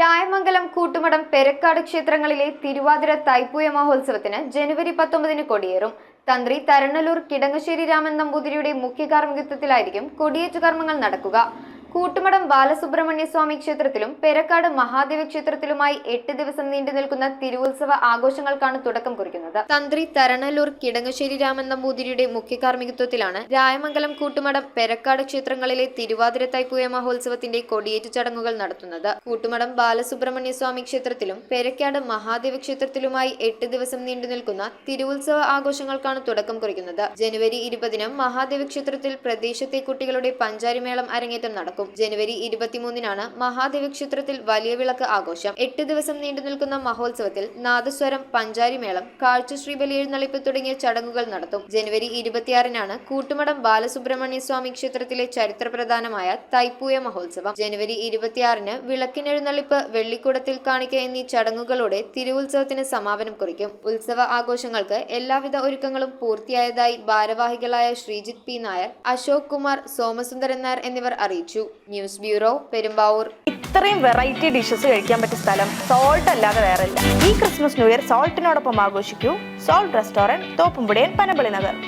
രായമംഗലം കൂട്ടുമടം പെരക്കാട് ക്ഷേത്രങ്ങളിലെ തിരുവാതിര തൈപ്പൂയ മഹോത്സവത്തിന് ജനുവരി 19 കൊടിയേറും. തന്ത്രി തരണലൂർ കിടങ്ങശ്ശേരി രാമൻ നമ്പൂതിരിയുടെ മുഖ്യ കാർമ്മികത്വത്തിലായിരിക്കും കൊടിയേറ്റ കർമ്മങ്ങൾ നടക്കുക. കൂട്ടുമടം ബാലസുബ്രഹ്മണ്യ സ്വാമി ക്ഷേത്രത്തിലും പെരക്കാട് മഹാദേവ ക്ഷേത്രത്തിലുമായി 8 ദിവസം നീണ്ടു നിൽക്കുന്ന തിരുവുത്സവ ആഘോഷങ്ങൾക്കാണ് തുടക്കം കുറിക്കുന്നത്. തന്ത്രി തരണലൂർ കിടങ്ങശ്ശേരി രാമൻ നമ്പൂതിരിയുടെ മുഖ്യ കാർമ്മികത്വത്തിലാണ് രായമംഗലം കൂട്ടുമടം പെരക്കാട് ക്ഷേത്രങ്ങളിലെ തിരുവാതിര തൈപ്പൂയ മഹോത്സവത്തിന്റെ കൊടിയേറ്റ് ചടങ്ങുകൾ നടത്തുന്നത്. കൂട്ടുമടം ബാലസുബ്രഹ്മണ്യ സ്വാമി ക്ഷേത്രത്തിലും പെരക്കാട് മഹാദേവ ക്ഷേത്രത്തിലുമായി 8 ദിവസം നീണ്ടു നിൽക്കുന്ന തിരുവുത്സവ ആഘോഷങ്ങൾക്കാണ് തുടക്കം കുറിക്കുന്നത്. ജനുവരി 20 മഹാദേവ ക്ഷേത്രത്തിൽ പ്രദേശത്തെ കുട്ടികളുടെ പഞ്ചാരിമേളം അരങ്ങേറ്റം നടക്കും. ജനുവരി 23 മഹാദേവ ക്ഷേത്രത്തിൽ വലിയ വിളക്ക് ആഘോഷം. 8 ദിവസം നീണ്ടു നിൽക്കുന്ന മഹോത്സവത്തിൽ നാദസ്വരം, പഞ്ചാരിമേളം, കാഴ്ചശ്രീ ബലി എഴുന്നള്ളിപ്പ് തുടങ്ങിയ ചടങ്ങുകൾ നടത്തും. ജനുവരി 26 കൂട്ടുമടം ബാലസുബ്രഹ്മണ്യ സ്വാമി ക്ഷേത്രത്തിലെ ചരിത്രപ്രധാനമായ തൈപ്പൂയ മഹോത്സവം. ജനുവരി 26 വിളക്കിനെഴുന്നള്ളിപ്പ്, വെള്ളിക്കുടത്തിൽ കാണിക്ക എന്നീ ചടങ്ങുകളോടെ തിരുവുത്സവത്തിന് സമാപനം കുറിക്കും. ഉത്സവ ആഘോഷങ്ങൾക്ക് എല്ലാവിധ ഒരുക്കങ്ങളും പൂർത്തിയായതായി ഭാരവാഹികളായ ശ്രീജിത്ത് പി നായർ, അശോക് കുമാർ, സോമസുന്ദരൻ നായർ എന്നിവർ അറിയിച്ചു. News bureau, Perumbavoor. ഇത്രയും വെറൈറ്റി ഡിഷസ് കഴിക്കാൻ പറ്റിയ സ്ഥലം സോൾട്ട് അല്ലാതെ വേറെ ഇല്ല. ഈ ക്രിസ്മസ് ന്യൂ ഇയർ സോൾട്ടിനോടൊപ്പം ആഘോഷിക്കൂ. സോൾട്ട് റെസ്റ്റോറന്റ്, തോപ്പുംപുടിയൻ, പനമ്പള്ളി നഗർ.